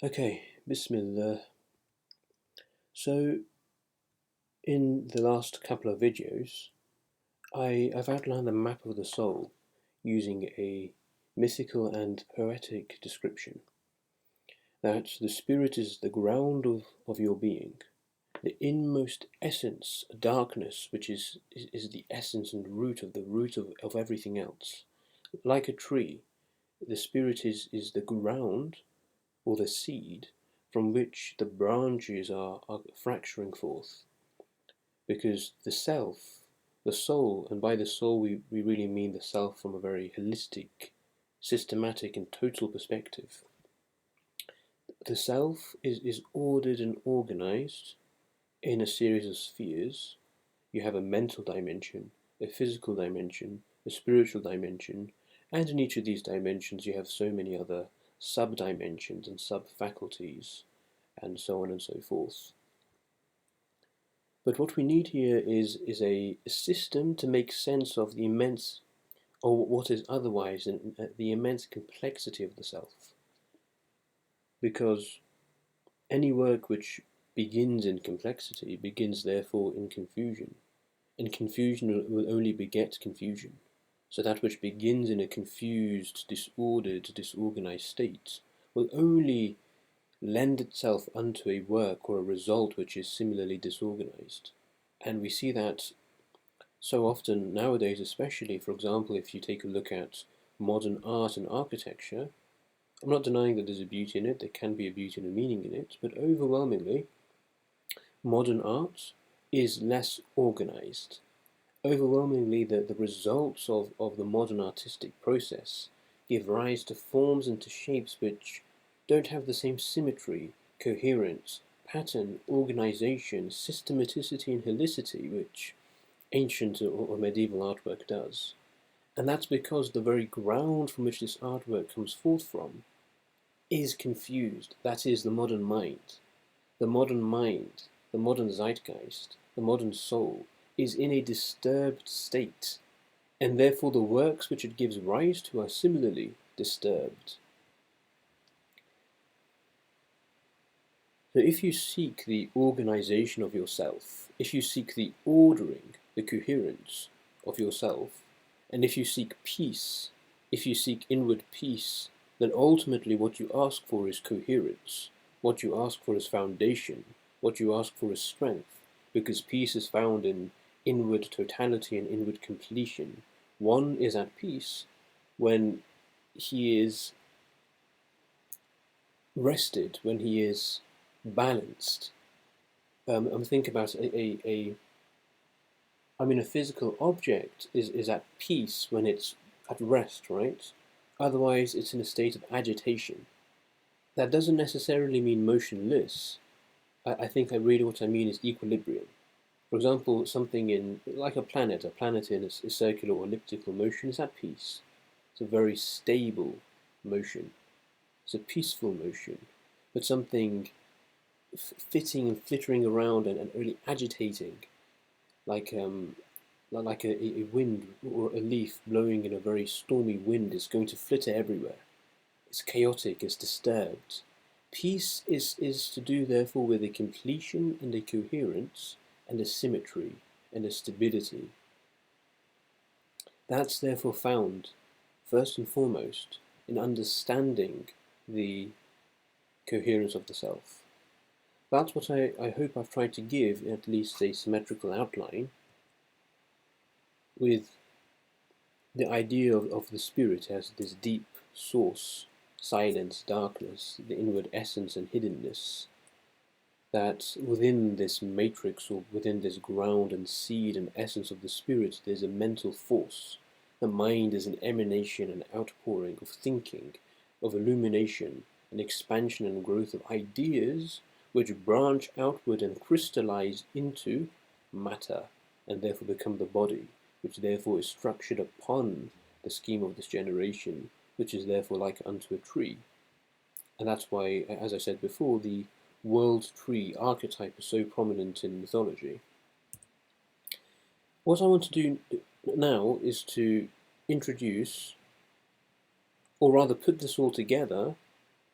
Okay, Bismillah. So, in the last couple of videos, I've outlined the map of the soul using a mythical and poetic description. That the spirit is the ground of your being, the inmost essence, darkness, which is the essence and root of everything else. Like a tree, the spirit is the ground or the seed from which the branches are fracturing forth. Because the self, the soul, and by the soul we really mean the self from a very holistic, systematic, and total perspective. The self is ordered and organized in a series of spheres. You have a mental dimension, a physical dimension, a spiritual dimension, and in each of these dimensions you have so many other sub-dimensions and sub-faculties, and so on and so forth. But what we need here is a system to make sense of the immense, or what is otherwise the immense complexity of the self. Because any work which begins in complexity begins therefore in confusion, and confusion will only beget confusion. So that which begins in a confused, disordered, disorganized state will only lend itself unto a work or a result which is similarly disorganized. And we see that so often nowadays, especially, for example, if you take a look at modern art and architecture. I'm not denying that there's a beauty in it, there can be a beauty and a meaning in it, but overwhelmingly, modern art is less organized. Overwhelmingly, the results of the modern artistic process give rise to forms and to shapes which don't have the same symmetry, coherence, pattern, organization, systematicity, and helicity which ancient or medieval artwork does. And that's because the very ground from which this artwork comes forth from is confused. That is the modern mind. The modern mind, the modern zeitgeist, the modern soul is in a disturbed state, and therefore the works which it gives rise to are similarly disturbed. So if you seek the organization of yourself, if you seek the ordering, the coherence of yourself, and if you seek peace, if you seek inward peace, then ultimately what you ask for is coherence. What you ask for is foundation. What you ask for is strength, because peace is found in inward totality and inward completion. One is at peace when he is rested, when he is balanced. I'm thinking about a physical object is at peace when it's at rest, right? Otherwise, it's in a state of agitation. That doesn't necessarily mean motionless. I think really what I mean is equilibrium. For example, something in, like a planet in a circular or elliptical motion is at peace. It's a very stable motion. It's a peaceful motion. But something flitting and flittering around and really agitating, like a wind or a leaf blowing in a very stormy wind is going to flitter everywhere. It's chaotic, it's disturbed. Peace is to do therefore with a completion and a coherence and a symmetry and a stability. That's therefore found, first and foremost, in understanding the coherence of the self. That's what I hope I've tried to give, at least a symmetrical outline, with the idea of the spirit as this deep source, silence, darkness, the inward essence and hiddenness, that within this matrix or within this ground and seed and essence of the spirit there's a mental force. The mind is an emanation and outpouring of thinking, of illumination, and expansion and growth of ideas which branch outward and crystallize into matter and therefore become the body, which therefore is structured upon the scheme of this generation, which is therefore like unto a tree. And that's why, as I said before, the world tree archetype is so prominent in mythology. What I want to do now is to introduce, or rather put this all together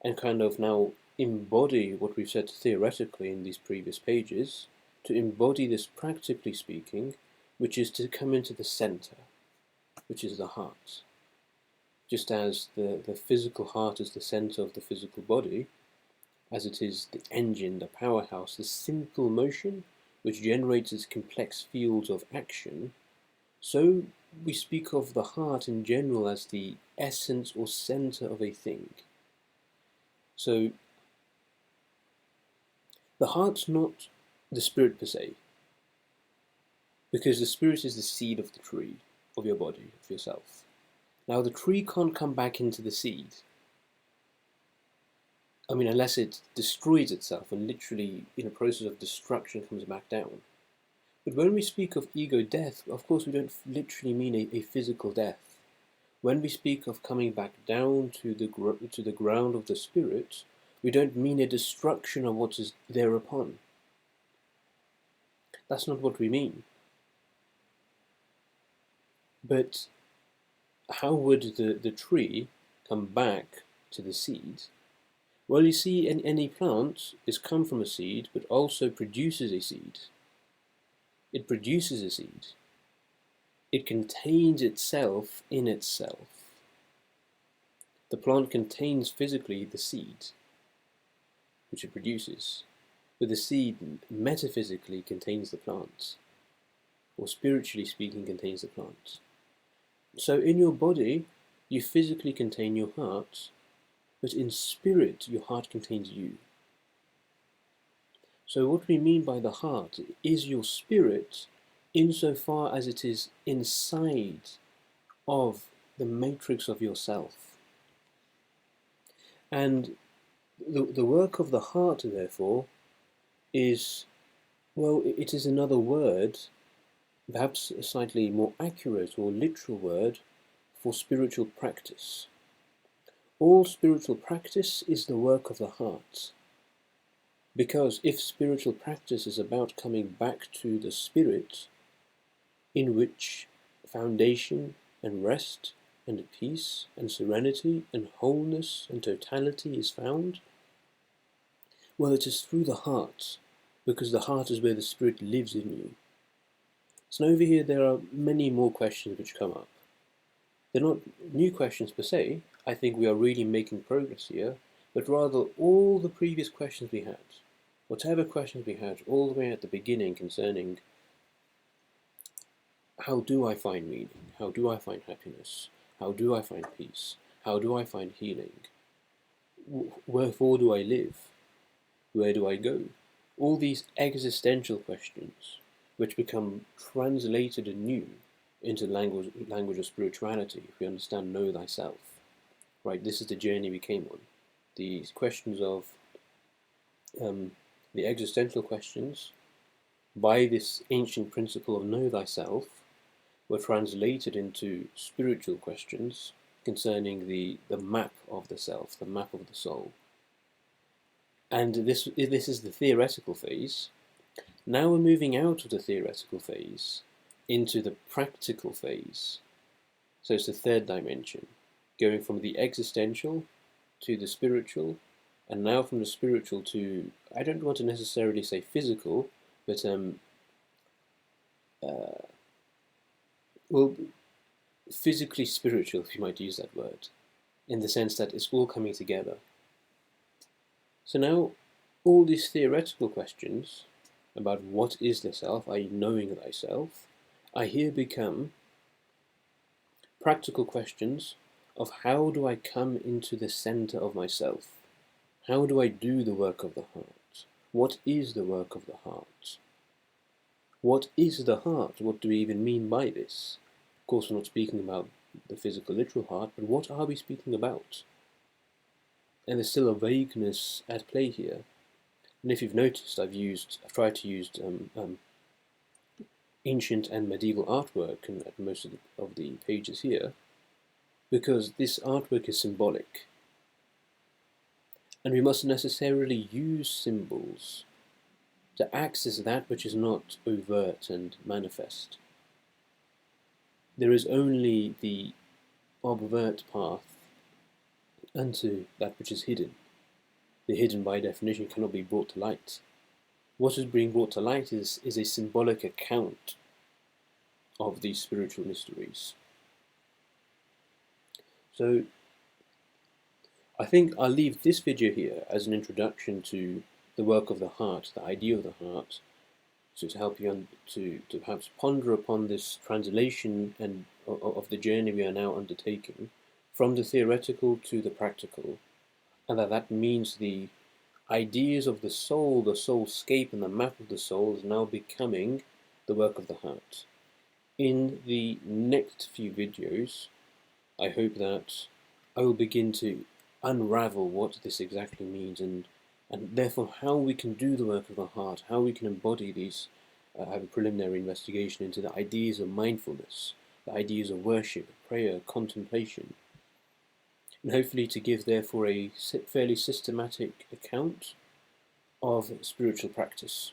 and kind of now embody what we've said theoretically in these previous pages, to embody this practically speaking, which is to come into the center, which is the heart. Just as the physical heart is the center of the physical body, as it is the engine, the powerhouse, the simple motion which generates its complex fields of action, so we speak of the heart in general as the essence or center of a thing. So the heart's not the spirit per se, because the spirit is the seed of the tree, of your body, of yourself. Now the tree can't come back into the seed. I mean, unless it destroys itself and literally, in a process of destruction, comes back down. But when we speak of ego death, of course we don't literally mean a physical death. When we speak of coming back down to the ground of the spirit, we don't mean a destruction of what is thereupon. That's not what we mean. But how would the tree come back to the seed? Well, you see, any plant is come from a seed, but also produces a seed. It produces a seed. It contains itself in itself. The plant contains physically the seed, which it produces, but the seed metaphysically contains the plant, or spiritually speaking contains the plant. So in your body, you physically contain your heart, but in spirit, your heart contains you. So what we mean by the heart is your spirit insofar as it is inside of the matrix of yourself. And the work of the heart, therefore, is, well, it is another word, perhaps a slightly more accurate or literal word, for spiritual practice. All spiritual practice is the work of the heart. Because if spiritual practice is about coming back to the spirit, in which foundation and rest and peace and serenity and wholeness and totality is found, well, it is through the heart, because the heart is where the spirit lives in you. So over here there are many more questions which come up. They're not new questions per se. I think we are really making progress here, but rather all the previous questions we had, whatever questions we had all the way at the beginning concerning how do I find meaning, how do I find happiness, how do I find peace, how do I find healing, wherefore do I live, where do I go? All these existential questions which become translated anew into the language of spirituality, if we understand know thyself. Right, this is the journey we came on. These questions of the existential questions, by this ancient principle of know thyself, were translated into spiritual questions concerning the map of the self, the map of the soul. And this is the theoretical phase. Now we're moving out of the theoretical phase into the practical phase. So it's the third dimension, going from the existential to the spiritual, and now from the spiritual to, I don't want to necessarily say physical, but well, physically spiritual, if you might use that word, in the sense that it's all coming together. So now, all these theoretical questions about what is the self, i.e. knowing thyself, I here become practical questions of how do I come into the center of myself? How do I do the work of the heart? What is the work of the heart? What is the heart? What do we even mean by this? Of course, we're not speaking about the physical, literal heart, but what are we speaking about? And there's still a vagueness at play here. And if you've noticed, I've tried to use ancient and medieval artwork at most of the pages here, because this artwork is symbolic. And we mustn't necessarily use symbols to access that which is not overt and manifest. There is only the overt path unto that which is hidden. the hidden by definition cannot be brought to light. What is being brought to light is a symbolic account of these spiritual mysteries. So I think I'll leave this video here as an introduction to the work of the heart, the idea of the heart, so to help you to perhaps ponder upon this translation and of the journey we are now undertaking from the theoretical to the practical, and that means the ideas of the soulscape, and the map of the soul is now becoming the work of the heart. In the next few videos, I hope that I will begin to unravel what this exactly means, and therefore how we can do the work of the heart, how we can embody these, have a preliminary investigation into the ideas of mindfulness, the ideas of worship, prayer, contemplation, and hopefully to give therefore a fairly systematic account of spiritual practice.